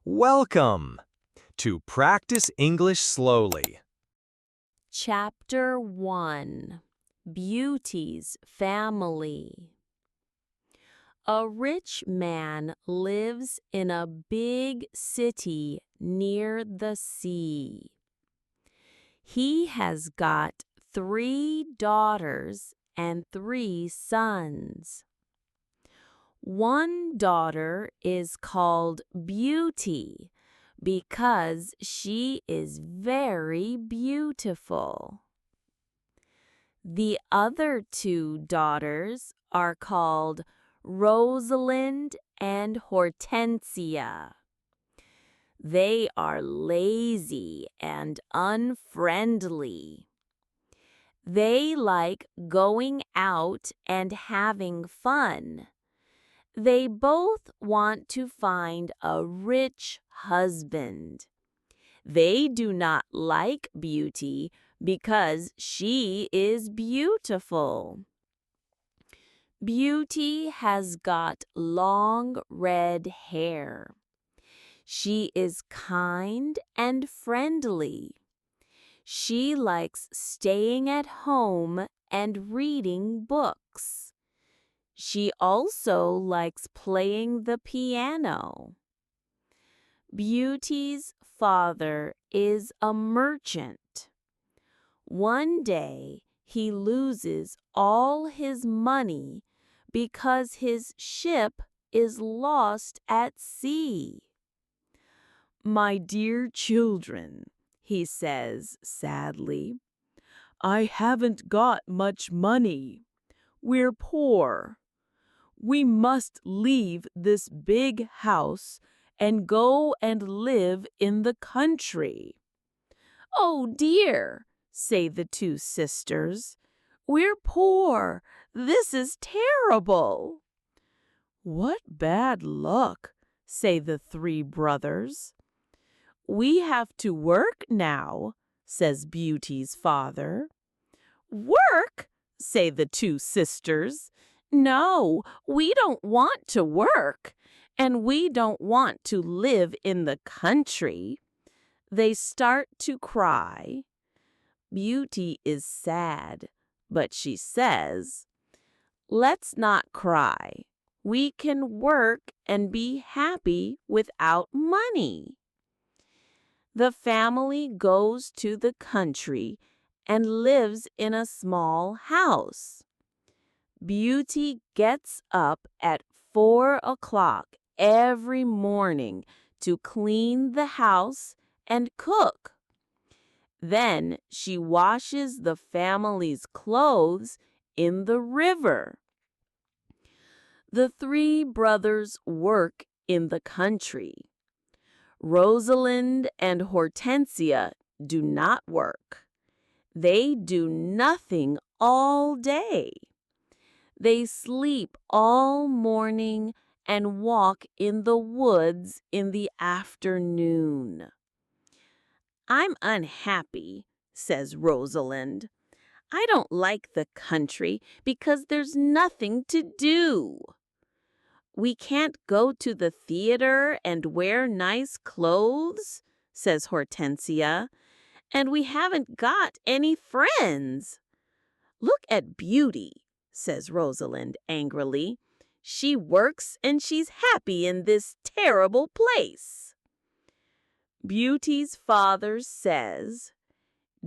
Welcome to Practice English Slowly. Chapter 1 Beauty's Family. A rich man lives in a big city near the sea. He has got 3 daughters and 3 sons. One daughter is called Beauty because she is very beautiful. The other 2 daughters are called Rosalind and Hortensia. They are lazy and unfriendly. They like going out and having fun. They both want to find a rich husband. They do not like Beauty because she is beautiful. Beauty has got long red hair. She is kind and friendly. She likes staying at home and reading books. She also likes playing the piano. Beauty's father is a merchant. One day, he loses all his money because his ship is lost at sea. "My dear children," he says sadly, "I haven't got much money. We're poor. We must leave this big house and go and live in the country." "Oh dear," say the 2 sisters, "we're poor. This is terrible." "What bad luck," say the 3 brothers. "We have to work now," says Beauty's father. "Work?" say the 2 sisters. "No, we don't want to work, and we don't want to live in the country." They start to cry. Beauty is sad, but she says, "Let's not cry. We can work and be happy without money." The family goes to the country and lives in a small house. Beauty gets up at 4 o'clock every morning to clean the house and cook. Then she washes the family's clothes in the river. The 3 brothers work in the country. Rosalind and Hortensia do not work. They do nothing all day. They sleep all morning and walk in the woods in the afternoon. "I'm unhappy," says Rosalind. "I don't like the country because there's nothing to do." "We can't go to the theater and wear nice clothes," says Hortensia, "and we haven't got any friends." "Look at Beauty," says Rosalind angrily. "She works and she's happy in this terrible place." Beauty's father says,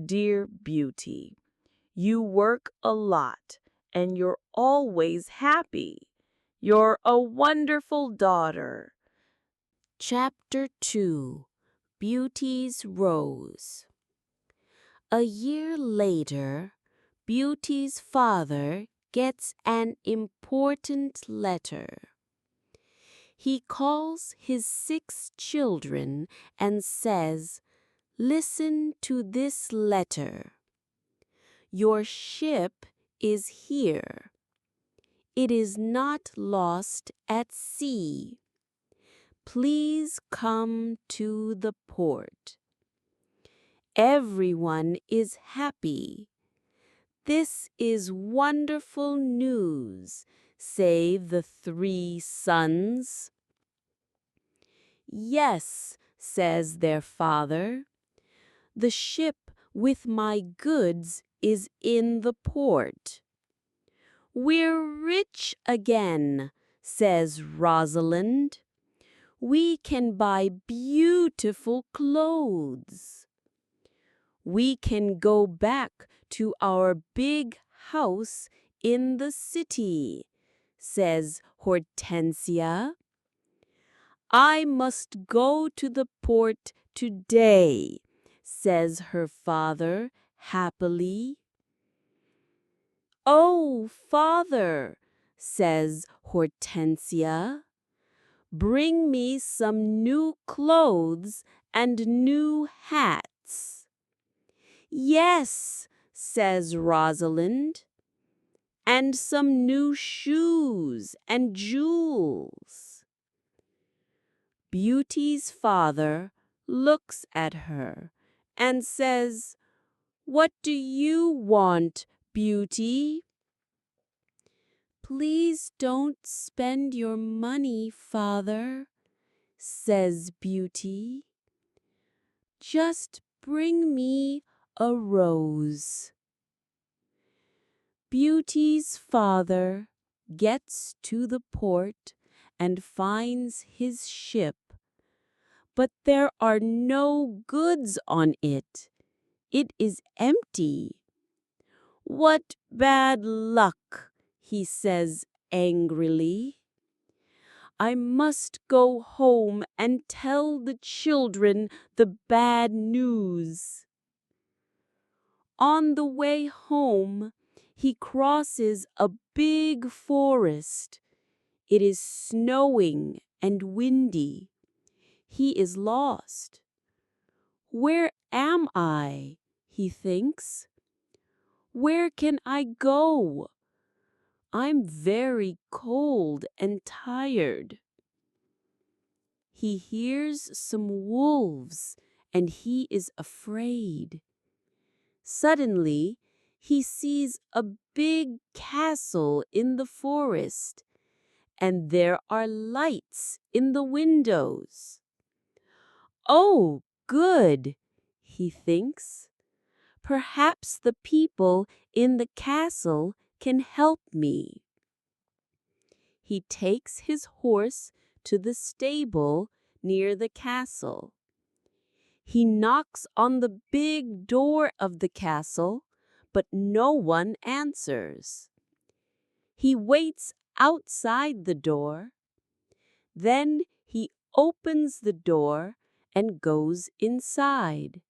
"Dear Beauty, you work a lot and you're always happy. You're a wonderful daughter." Chapter 2 Beauty's Rose. A year later, Beauty's father gets an important letter. He calls his 6 children and says, "Listen to this letter. Your ship is here. It is not lost at sea. Please come to the port. Everyone is happy. This is wonderful news," say the 3 sons. Yes, says their father. The ship with my goods is in the port. We're rich again, says Rosalind. We can buy beautiful clothes. We can go back to our big house in the city, says Hortensia. I must go to the port today, says her father happily. Oh, father, says Hortensia, bring me some new clothes and new hats. Yes, says Rosalind, and some new shoes and jewels. Beauty's father looks at her and says, "What do you want, Beauty?" "Please don't spend your money, father," says Beauty. "Just bring me a rose." Beauty's father gets to the port and finds his ship, but there are no goods on it. It is empty. "What bad luck," he says angrily. "I must go home and tell the children the bad news." On the way home, he crosses a big forest. It is snowing and windy. He is lost. "Where am I?" he thinks. "Where can I go? I'm very cold and tired." He hears some wolves and he is afraid. Suddenly, he sees a big castle in the forest, and there are lights in the windows. "Oh, good," he thinks. "Perhaps the people in the castle can help me." He takes his horse to the stable near the castle. He knocks on the big door of the castle, but no one answers. He waits outside the door. Then he opens the door and goes inside.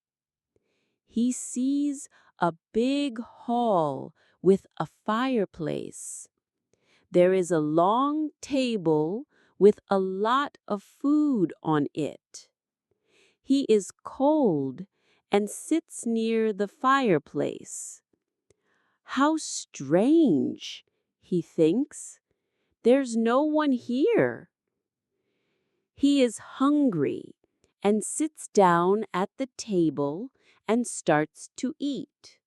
He sees a big hall with a fireplace. There is a long table with a lot of food on it. He is cold and sits near the fireplace. "How strange," he thinks. "There's no one here." He is hungry and sits down at the table and starts to eat.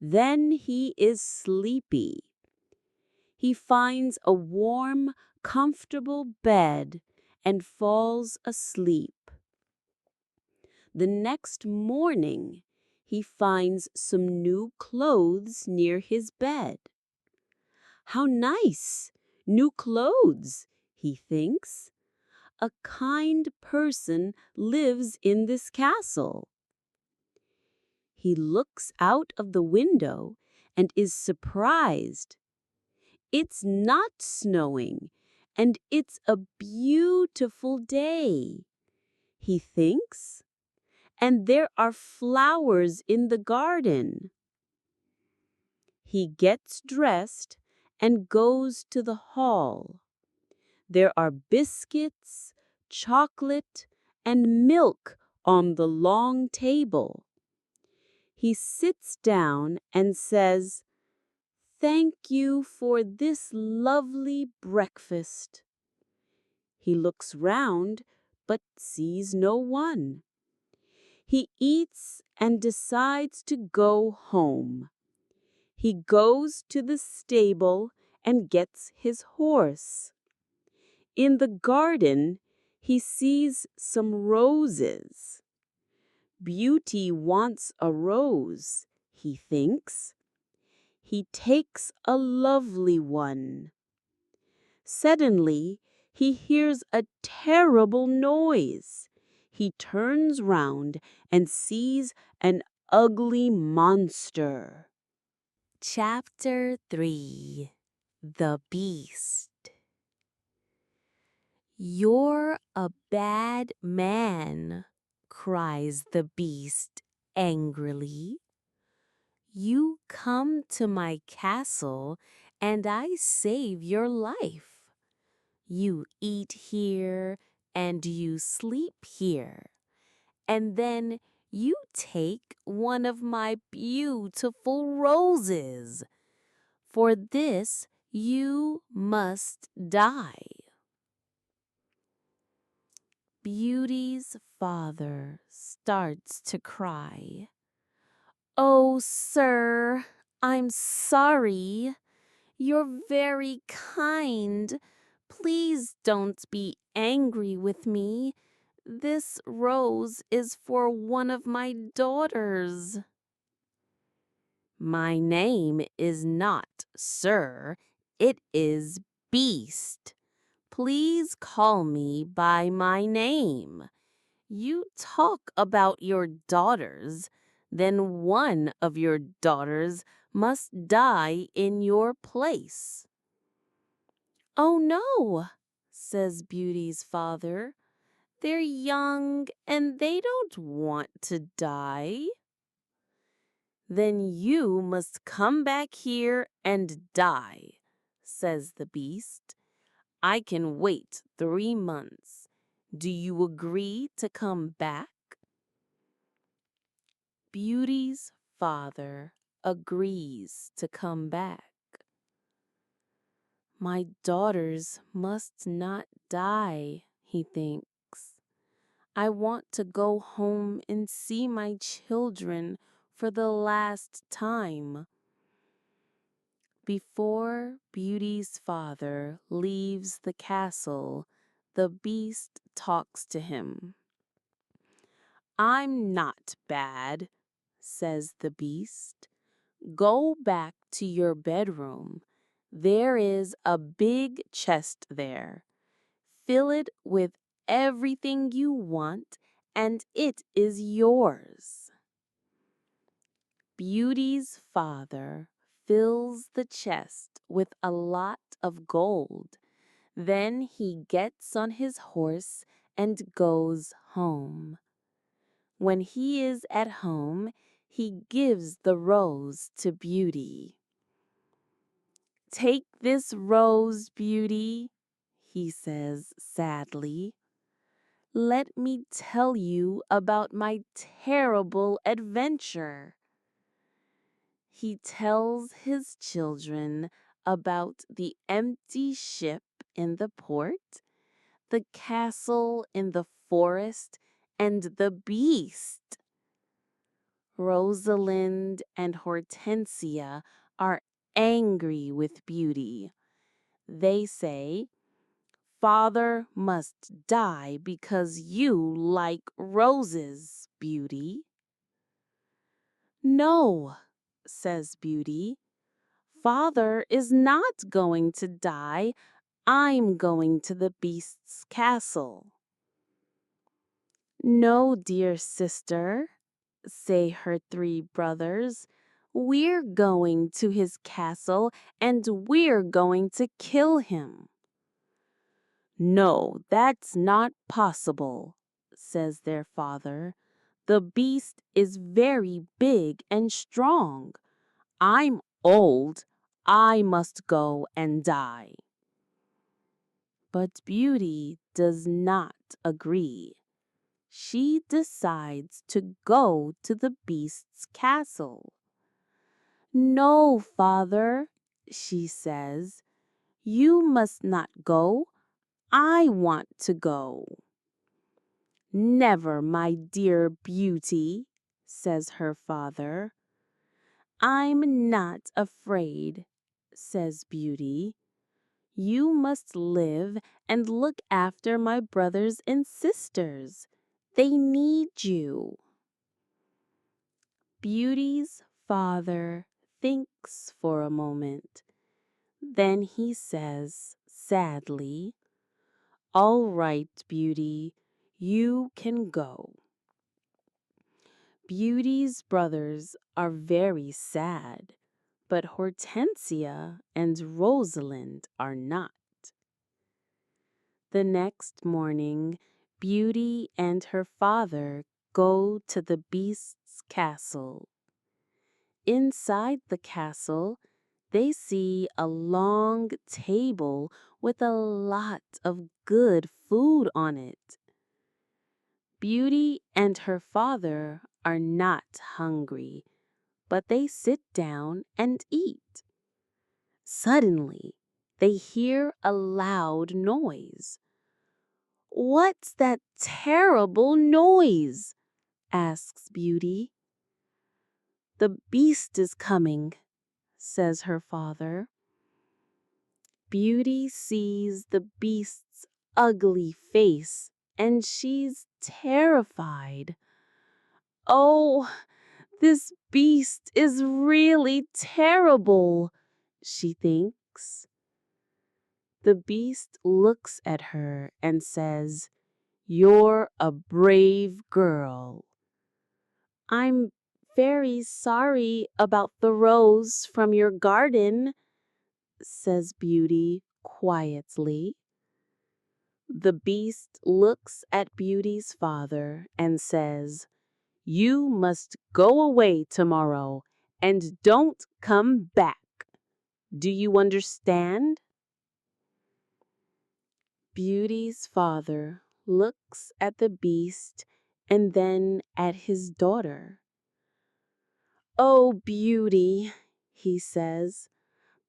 Then he is sleepy. He finds a warm, comfortable bed and falls asleep. The next morning, he finds some new clothes near his bed. "How nice! New clothes," he thinks. "A kind person lives in this castle." He looks out of the window and is surprised. It's not snowing, and it's a beautiful day, he thinks. And there are flowers in the garden. He gets dressed and goes to the hall. There are biscuits, chocolate, and milk on the long table. He sits down and says, "Thank you for this lovely breakfast." He looks round but sees no one. He eats and decides to go home. He goes to the stable and gets his horse. In the garden, He sees some roses. Beauty wants a rose, he thinks. He takes a lovely one. Suddenly, he hears a terrible noise. He turns round and sees an ugly monster. Chapter 3. The Beast. "You're a bad man," cries the beast angrily. "You come to my castle and I save your life. You eat here and you sleep here, and then you take one of my beautiful roses. For this you must die." Beauty's father starts to cry. "Oh, sir, I'm sorry. You're very kind. Please don't be angry with me. This rose is for one of my daughters." "My name is not Sir, it is Beast. Please call me by my name. You talk about your daughters, then one of your daughters must die in your place." "Oh no," says Beauty's father. "They're young and they don't want to die." "Then you must come back here and die," says the beast. "I can wait 3 months. Do you agree to come back?" Beauty's father agrees to come back. "My daughters must not die," he thinks. "I want to go home and see my children for the last time." Before Beauty's father leaves the castle, the beast talks to him. "I'm not bad," says the beast. "Go back to your bedroom. There is a big chest there. Fill it with everything you want, and it is yours." Beauty's father fills the chest with a lot of gold. Then he gets on his horse and goes home. When he is at home, he gives the rose to Beauty. "Take this rose, Beauty," he says sadly. "Let me tell you about my terrible adventure." He tells his children about the empty ship in the port, the castle in the forest, and the beast. Rosalind and Hortensia are angry with Beauty. They say, "Father must die because you like roses, Beauty." "No," says Beauty. "Father is not going to die. I'm going to the beast's castle." "No, dear sister," say her 3 brothers. "We're going to his castle and we're going to kill him." "No, that's not possible," says their father. "The beast is very big and strong. I'm old. I must go and die." But Beauty does not agree. She decides to go to the beast's castle. "No, father," she says. "You must not go. I want to go." "Never, my dear Beauty," says her father. "I'm not afraid," says Beauty. You must live and look after my brothers and sisters. They need you. Beauty's father thinks for a moment. Then he says sadly, "All right, Beauty, you can go." Beauty's brothers are very sad, but Hortensia and Rosalind are not. The next morning, Beauty and her father go to the Beast's castle. Inside the castle, they see a long table with a lot of good food on it. Beauty and her father are not hungry, but they sit down and eat. Suddenly, they hear a loud noise. "What's that terrible noise?" asks Beauty. "The beast is coming," says her father. Beauty sees the beast's ugly face and she's terrified. "Oh, this beast is really terrible," she thinks. The beast looks at her and says, "You're a brave girl." "I'm very sorry about the rose from your garden," says Beauty quietly. The beast looks at Beauty's father and says, "You must go away tomorrow and don't come back. Do you understand?" Beauty's father looks at the beast and then at his daughter. "Oh, Beauty," he says,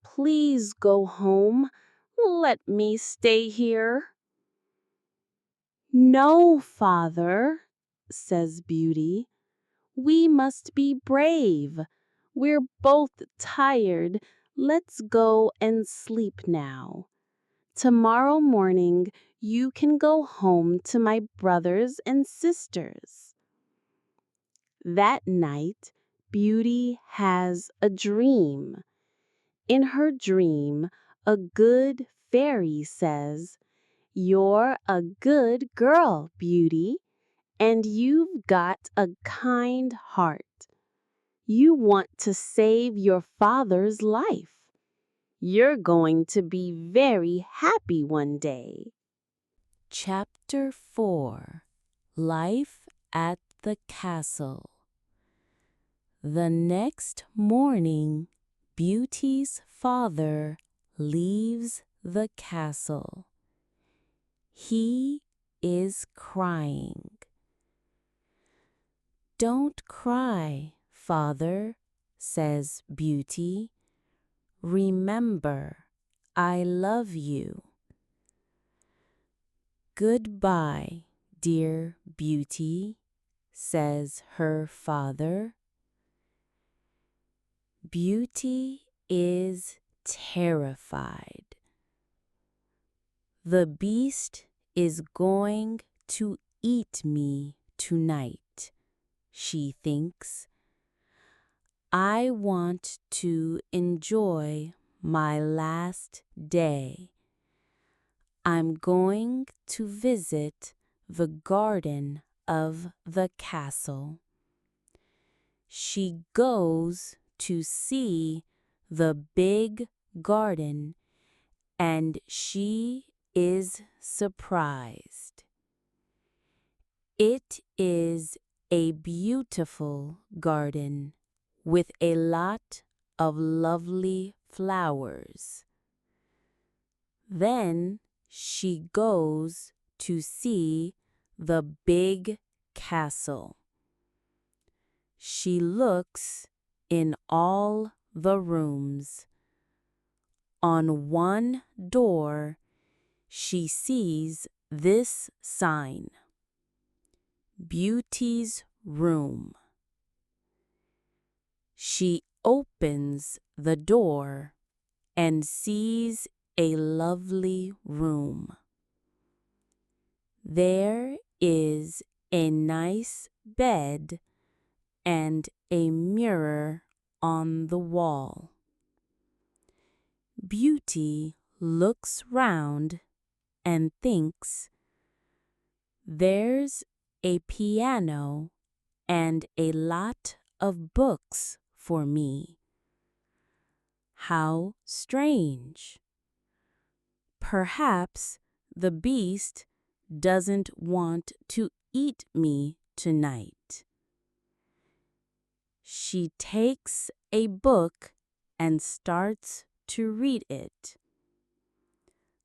"please go home. Let me stay here." "No, father," says Beauty. "We must be brave. We're both tired. Let's go and sleep now. Tomorrow morning, you can go home to my brothers and sisters." That night, Beauty has a dream. In her dream, a good fairy says, "You're a good girl, Beauty, and you've got a kind heart. You want to save your father's life. You're going to be very happy one day." Chapter 4. Life at the Castle. The next morning, Beauty's father leaves the castle. He is crying. "Don't cry, father," says Beauty. "Remember, I love you." "Goodbye, dear Beauty," says her father. Beauty is terrified. "The beast is going to eat me tonight," she thinks. "I want to enjoy my last day. I'm going to visit the garden of the castle." She goes to see the big garden and she is surprised. It is a beautiful garden with a lot of lovely flowers. Then she goes to see the big castle. She looks in all the rooms. On one door, she sees this sign: "Beauty's Room." She opens the door and sees a lovely room. There is a nice bed and a mirror on the wall. Beauty looks round and thinks, there's a piano and a lot of books for me. How strange. Perhaps the beast doesn't want to eat me tonight. She takes a book and starts to read it.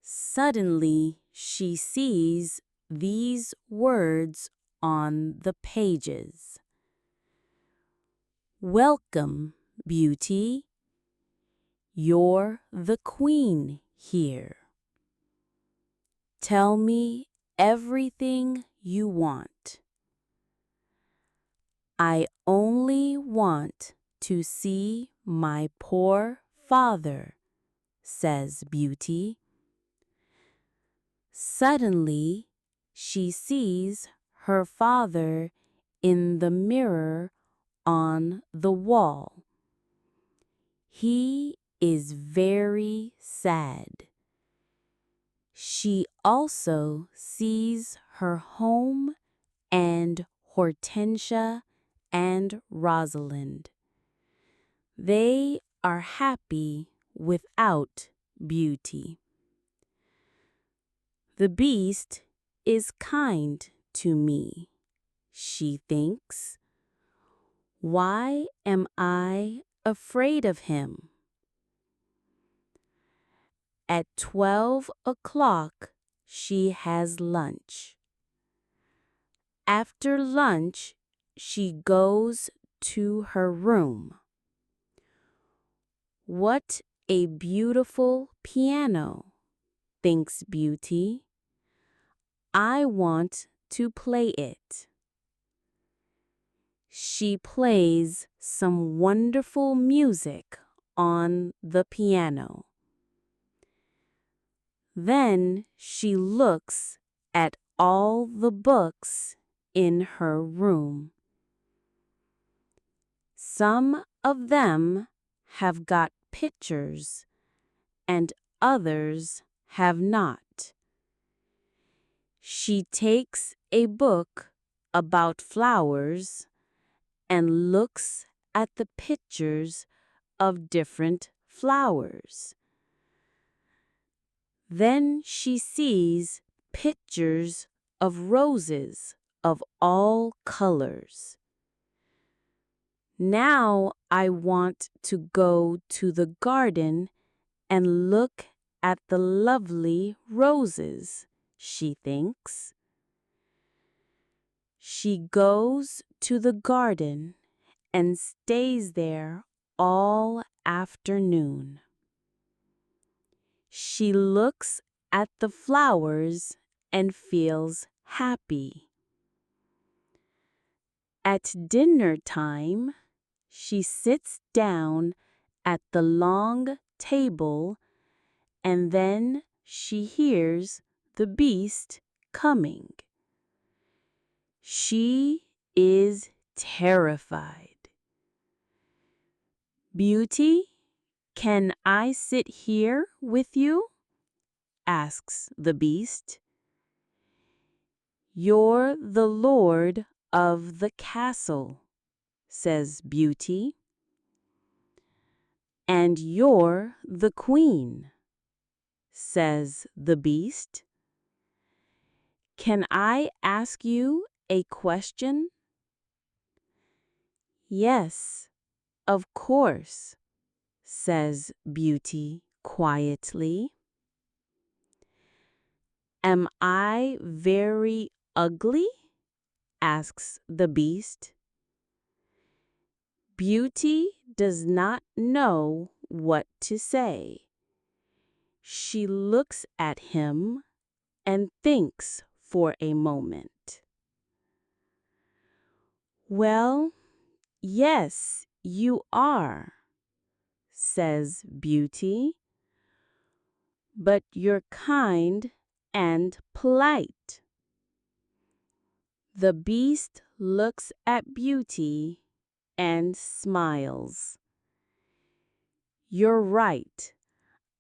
Suddenly, she sees these words on the pages. Welcome, Beauty. You're the queen here. Tell me everything you want. I only want to see my poor father, says Beauty. Suddenly, she sees her father in the mirror on the wall. He is very sad. She also sees her home and Hortensia and Rosalind. They are happy without Beauty. The beast is kind to me, she thinks. Why am I afraid of him? At 12 o'clock, she has lunch. After lunch, she goes to her room. What a beautiful piano, thinks Beauty. I want to play it. She plays some wonderful music on the piano. Then she looks at all the books in her room. Some of them have got pictures and others have not. She takes a book about flowers and looks at the pictures of different flowers. Then she sees pictures of roses of all colors. Now I want to go to the garden and look at the lovely roses, she thinks. She goes to the garden and stays there all afternoon. She looks at the flowers and feels happy. At dinner time, she sits down at the long table and then she hears the beast coming. She is terrified. Beauty, can I sit here with you? Asks the beast. You're the lord of the castle, says Beauty. And you're the queen, says the beast. Can I ask you a question? Yes, of course, says Beauty quietly. Am I very ugly? Asks the beast. Beauty does not know what to say. She looks at him and thinks for a moment. Well, yes, you are, says Beauty. but you're kind and polite. The Beast looks at Beauty and smiles. You're right.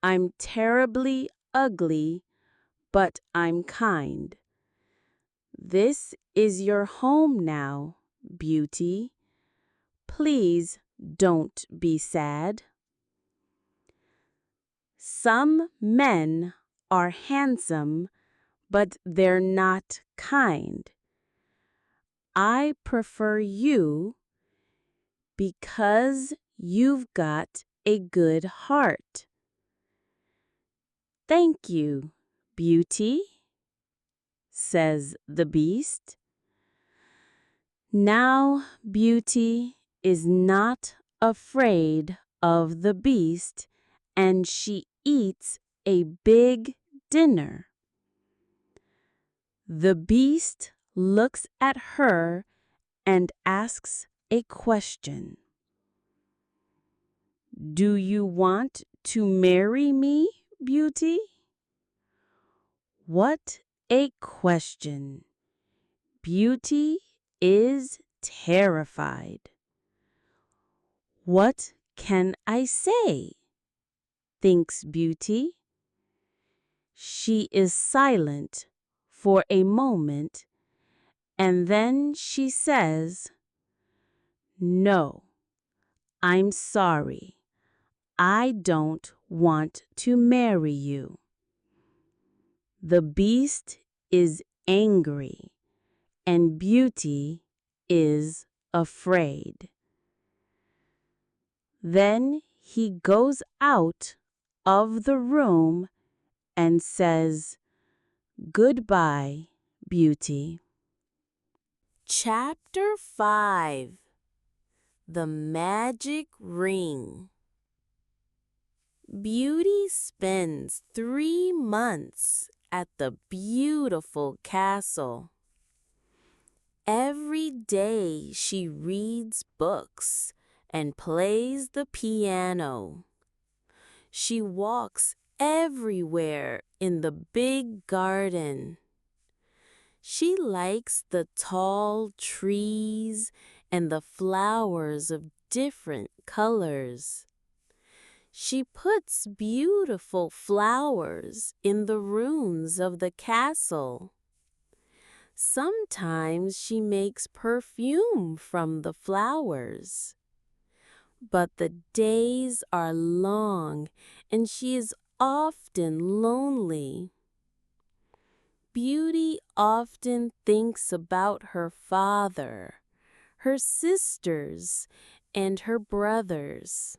I'm terribly ugly, but I'm kind. This is your home now, Beauty. Please don't be sad. Some men are handsome, but they're not kind. I prefer you because you've got a good heart. Thank you, Beauty, says the Beast. Now Beauty is not afraid of the Beast, and she eats a big dinner. The Beast looks at her and asks a question. Do you want to marry me, Beauty? What a question! Beauty is terrified. What can I say? Thinks Beauty. She is silent for a moment, and then she says, No, I'm sorry. I don't want to marry you. The Beast is angry, and Beauty is afraid. Then he goes out of the room and says, Goodbye, Beauty. Chapter 5. The Magic Ring. Beauty spends 3 months at the beautiful castle. Every day she reads books and plays the piano. She walks everywhere in the big garden. She likes the tall trees and the flowers of different colors. She puts beautiful flowers in the rooms of the castle. Sometimes she makes perfume from the flowers. But the days are long and she is often lonely. Beauty often thinks about her father, her sisters, and her brothers.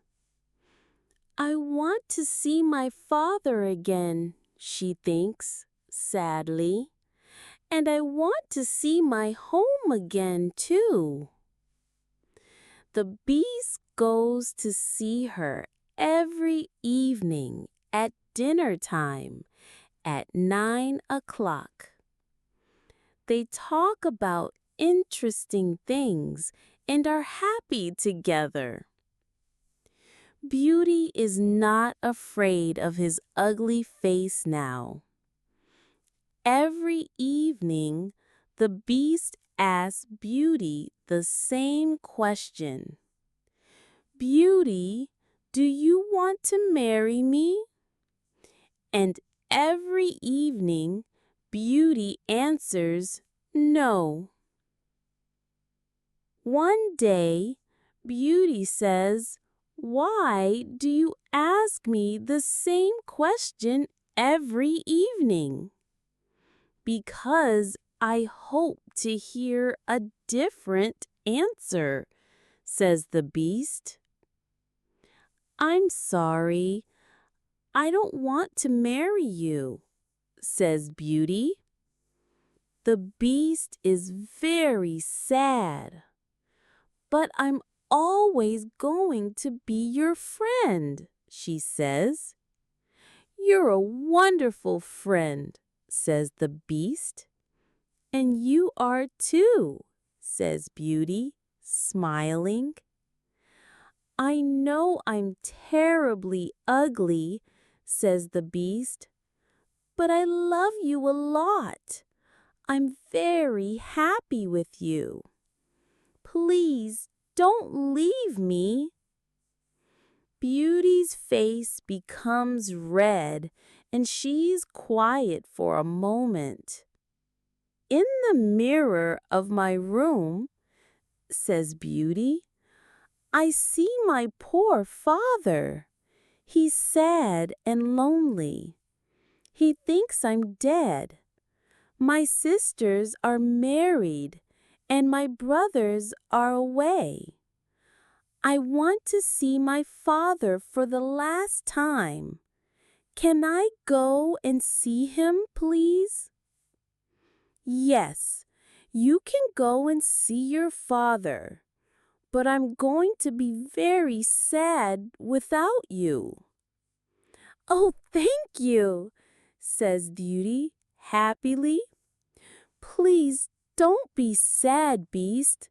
I want to see my father again, she thinks sadly, and I want to see my home again too. The Beast goes to see her every evening at dinner time at 9 o'clock. They talk about interesting things and are happy together. Beauty is not afraid of his ugly face now. Every evening, the Beast asks Beauty the same question. Beauty, do you want to marry me? And every evening, Beauty answers no. One day, Beauty says, Why do you ask me the same question every evening? Because I hope to hear a different answer, says the Beast. I'm sorry. I don't want to marry you, says Beauty. The Beast is very sad. But I'm always going to be your friend, she says. You're a wonderful friend, says the Beast. And you are too, says Beauty, smiling. I know I'm terribly ugly, says the Beast. "But I love you a lot. I'm very happy with you. Please don't leave me." Beauty's face becomes red and she's quiet for a moment. "In the mirror of my room," says Beauty, "I see my poor father. He's sad and lonely. He thinks I'm dead. My sisters are married and my brothers are away. I want to see my father for the last time. Can I go and see him, please?" "Yes, you can go and see your father, but I'm going to be very sad without you." "Oh, thank you," says Beauty happily. "Please don't be sad, Beast.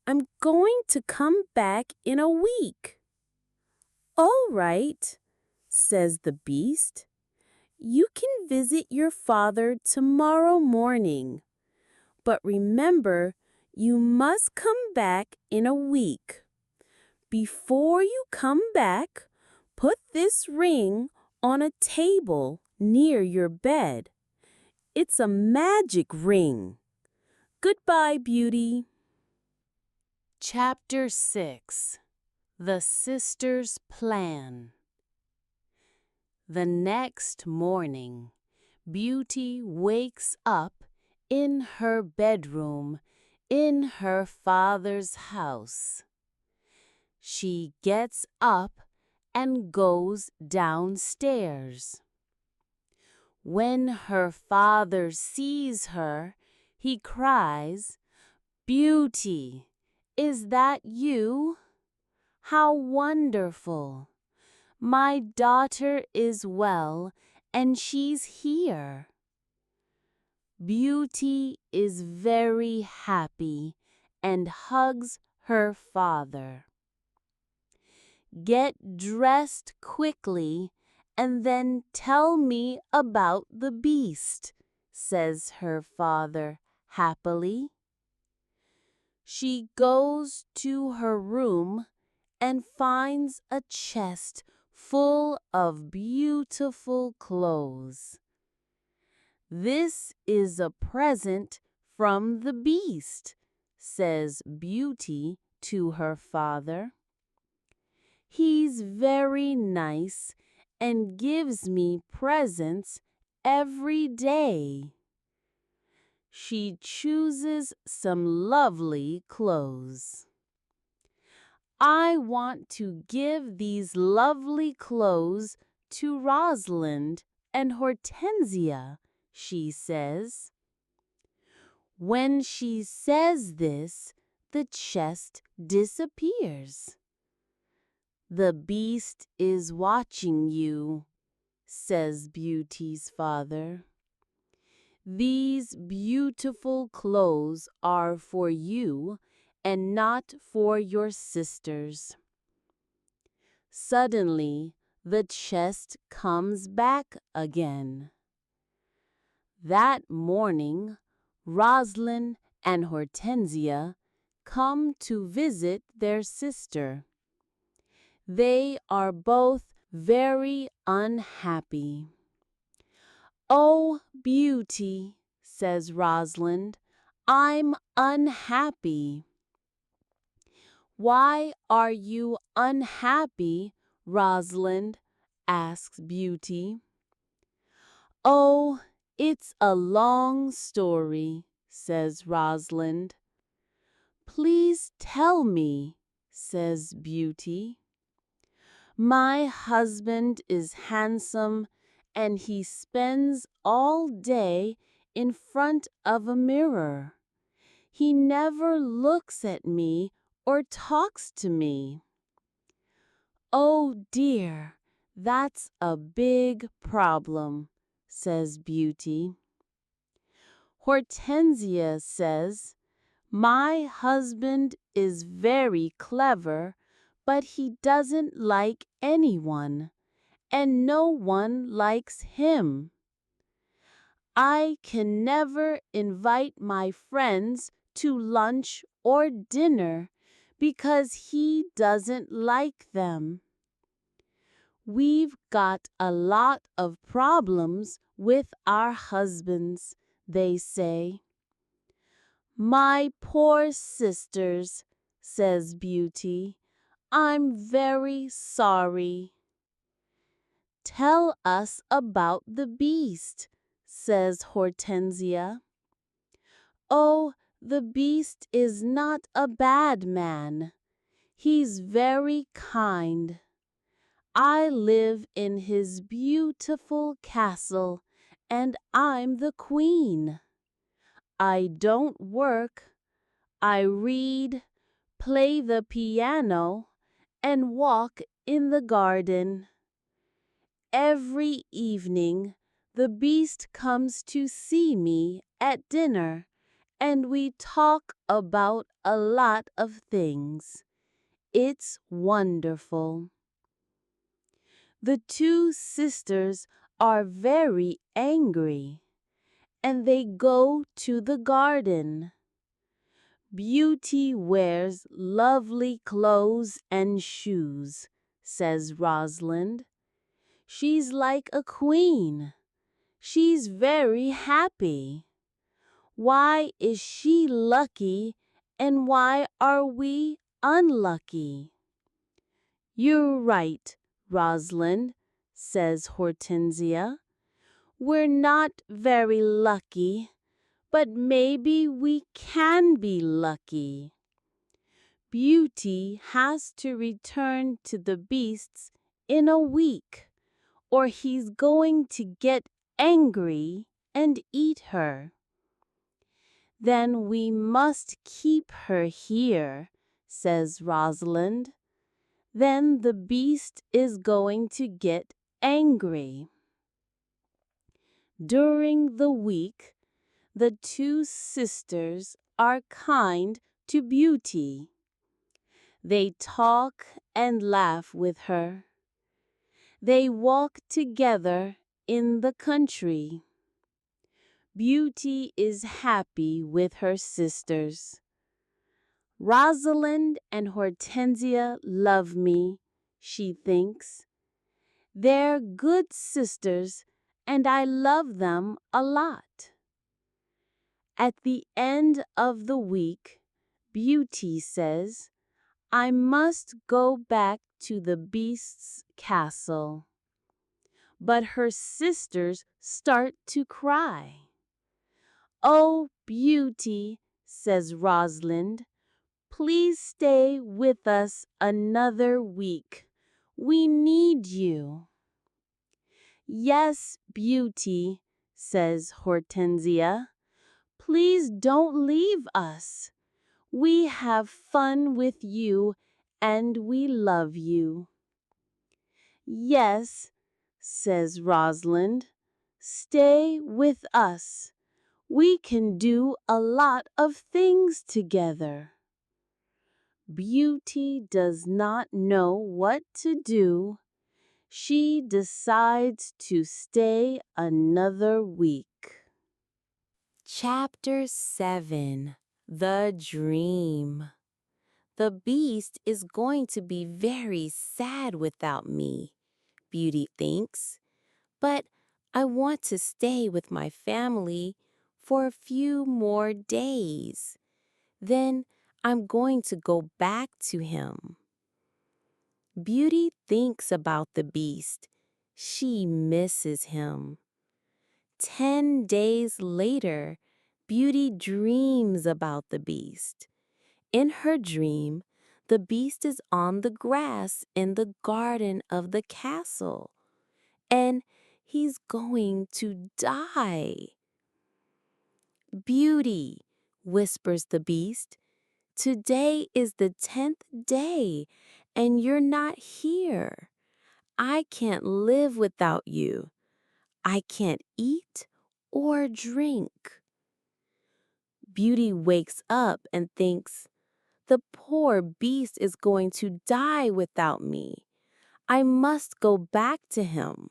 I'm going to come back in a week." "All right," says the Beast. "You can visit your father tomorrow morning. But remember, you must come back in a week. Before you come back, put this ring on a table near your bed. It's a magic ring. Goodbye, Beauty." Chapter 6. The Sisters' Plan. The next morning, Beauty wakes up in her bedroom in her father's house. She gets up and goes downstairs. When her father sees her, he cries, "Beauty, is that you? How wonderful! My daughter is well and she's here." Beauty is very happy and hugs her father. "Get dressed quickly and then tell me about the Beast," says her father happily. She goes to her room and finds a chest full of beautiful clothes. "This is a present from the Beast," says Beauty to her father. "He's very nice and gives me presents every day." She chooses some lovely clothes. "I want to give these lovely clothes to Rosalind and Hortensia," she says. When she says this, the chest disappears. "The Beast is watching you," says Beauty's father. "These beautiful clothes are for you and not for your sisters." Suddenly, the chest comes back again. That morning, Rosalind and Hortensia come to visit their sister. They are both very unhappy. "Oh, Beauty," says Rosalind, "I'm unhappy." "Why are you unhappy, Rosalind?" asks Beauty. "Oh, it's a long story," says Rosalind. "Please tell me," says Beauty. "My husband is handsome and he spends all day in front of a mirror. He never looks at me or talks to me." "Oh dear, that's a big problem," says Beauty. Hortensia says, "My husband is very clever, but he doesn't like anyone, and no one likes him. I can never invite my friends to lunch or dinner because he doesn't like them. We've got a lot of problems with our husbands, they say. My poor sisters, says Beauty, I'm very sorry. Tell us about the beast, says Hortensia. Oh, the beast is not a bad man. He's very kind. I live in his beautiful castle, and I'm the queen. I don't work. I read, play the piano, and walk in the garden. Every evening, the beast comes to see me at dinner, and we talk about a lot of things. It's wonderful. The two sisters are very angry, and they go to the garden. Beauty wears lovely clothes and shoes, says Rosalind. She's like a queen. She's very happy. Why is she lucky and why are we unlucky? You're right, Rosalind, says Hortensia. We're not very lucky, but maybe we can be lucky. Beauty has to return to the beasts in a week, or he's going to get angry and eat her. Then we must keep her here, says Rosalind. Then the beast is going to get angry. During the week, the two sisters are kind to Beauty. They talk and laugh with her. They walk together in the country. Beauty is happy with her sisters. Rosalind and Hortensia love me, she thinks. They're good sisters, and I love them a lot. At the end of the week, Beauty says, I must go back to the beast's castle. But her sisters start to cry. Oh, Beauty, says Rosalind, please stay with us another week. We need you. Yes, Beauty, says Hortensia. Please don't leave us. We have fun with you and we love you. Yes, says Rosalind. Stay with us. We can do a lot of things together. Beauty does not know what to do. She decides to stay another week. Chapter 7. The Dream. The beast is going to be very sad without me, Beauty thinks. But I want to stay with my family for a few more days. Then I'm going to go back to him. Beauty thinks about the beast. She misses him. 10 days later, Beauty dreams about the beast. In her dream, the beast is on the grass in the garden of the castle, and he's going to die. Beauty, whispers the beast, today is the 10th day, and you're not here. I can't live without you. I can't eat or drink. Beauty wakes up and thinks, the poor beast is going to die without me. I must go back to him.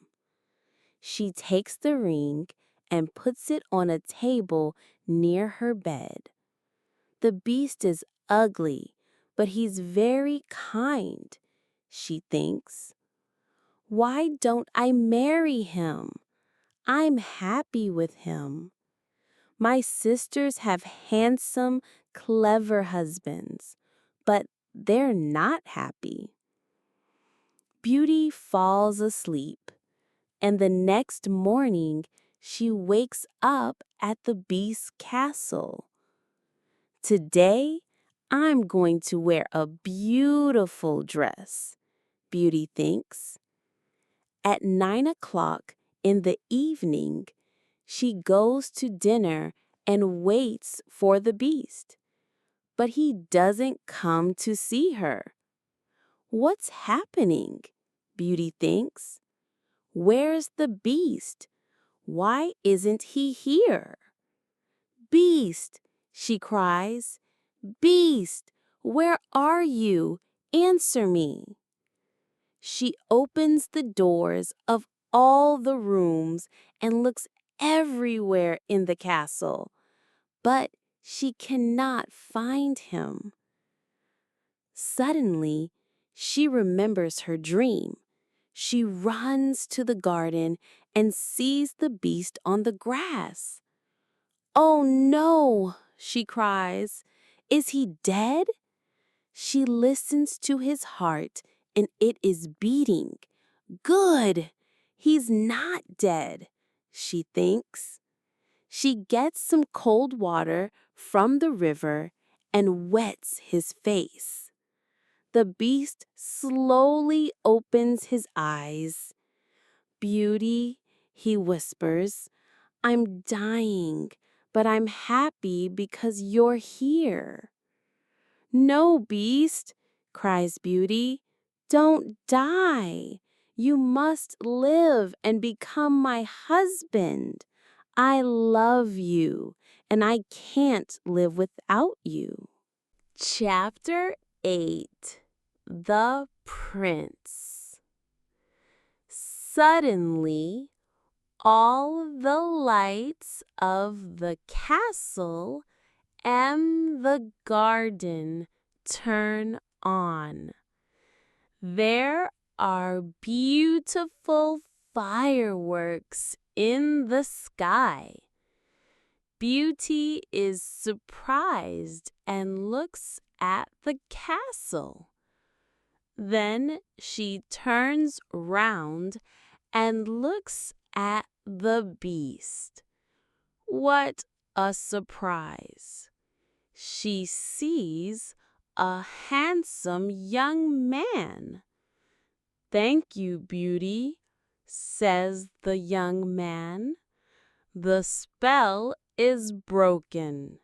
She takes the ring and puts it on a table near her bed. The beast is ugly, but he's very kind, she thinks. Why don't I marry him? I'm happy with him. My sisters have handsome, clever husbands, but they're not happy. Beauty falls asleep, and the next morning she wakes up at the beast's castle. Today, I'm going to wear a beautiful dress, Beauty thinks. At 9 o'clock in the evening, she goes to dinner and waits for the beast. But he doesn't come to see her. What's happening? Beauty thinks. Where's the beast? Why isn't he here? Beast, she cries. Beast, where are you? Answer me. She opens the doors of all the rooms and looks everywhere in the castle, but she cannot find him. Suddenly, she remembers her dream. She runs to the garden and sees the beast on the grass. Oh no, she cries. Is he dead? She listens to his heart and it is beating. Good, he's not dead, she thinks. She gets some cold water from the river and wets his face. The beast slowly opens his eyes. Beauty, he whispers, I'm dying, but I'm happy because you're here. No, beast, cries Beauty, don't die. You must live and become my husband. I love you, and I can't live without you. Chapter 8. The Prince. Suddenly, all the lights of the castle and the garden turn on. There are beautiful fireworks in the sky. Beauty is surprised and looks at the castle. Then she turns round and looks at the beast. What a surprise! She sees a handsome young man. Thank you, Beauty, says the young man. The spell is broken.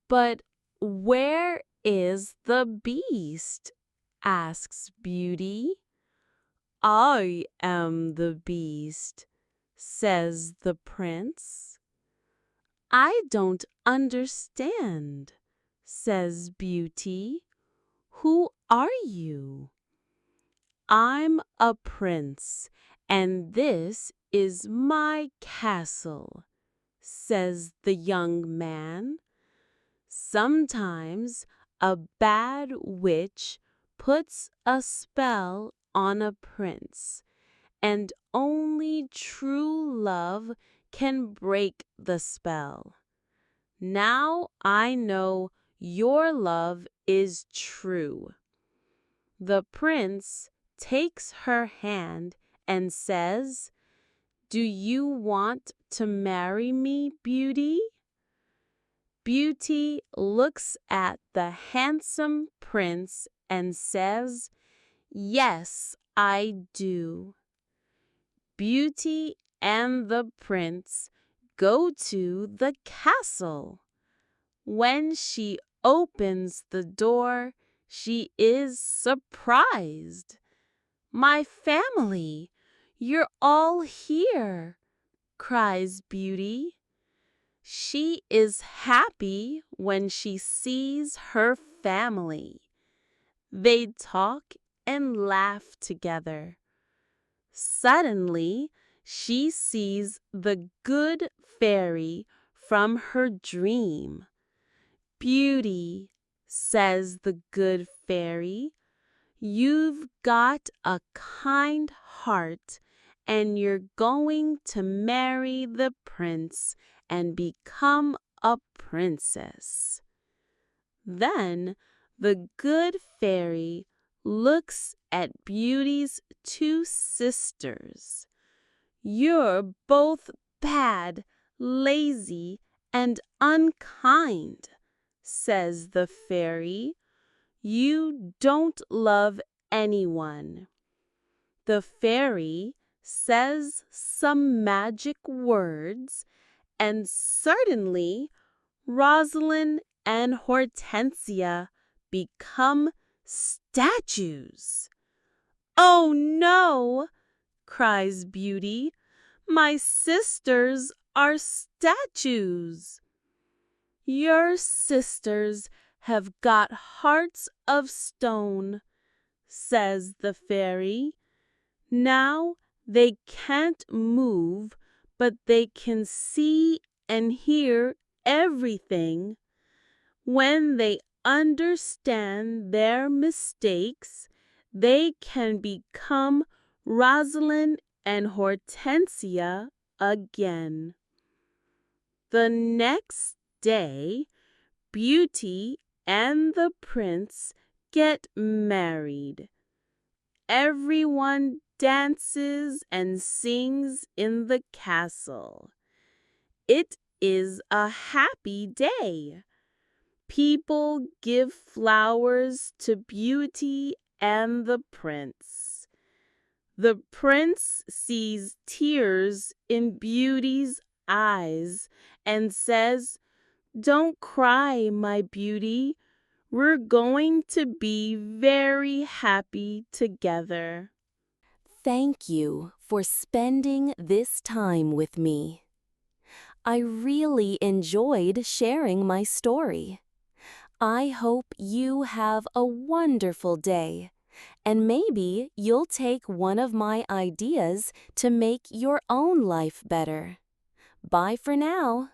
But where is the beast? Asks Beauty. I am the beast, says the prince. I don't understand, says Beauty. Who are you? I'm a prince, and this is my castle, says the young man. Sometimes a bad witch puts a spell on a prince, and only true love can break the spell. Now I know your love is true. The prince takes her hand and says, Do you want to marry me, Beauty? Beauty looks at the handsome prince and says, Yes, I do. Beauty and the prince go to the castle. When she opens the door, she is surprised. My family, you're all here, cries Beauty. She is happy when she sees her family. They talk and laugh together. Suddenly, she sees the good fairy from her dream. "Beauty," says the good fairy, "you've got a kind heart, and you're going to marry the prince and become a princess." Then the good fairy looks at Beauty's two sisters. "You're both bad, lazy, and unkind," says the fairy. "You don't love anyone." The fairy says some magic words, and suddenly Rosalind and Hortensia become statues. "Oh no!" cries Beauty. "My sisters are statues." "Your sisters have got hearts of stone," says the fairy. "Now they can't move, but they can see and hear everything. When they understand their mistakes, they can become Rosalind and Hortensia again." The next day, Beauty and the prince get married. Everyone dances and sings in the castle. It is a happy day. People give flowers to Beauty and the prince. The prince sees tears in Beauty's eyes and says, "Don't cry, my Beauty. We're going to be very happy together." Thank you for spending this time with me. I really enjoyed sharing my story. I hope you have a wonderful day, and maybe you'll take one of my ideas to make your own life better. Bye for now.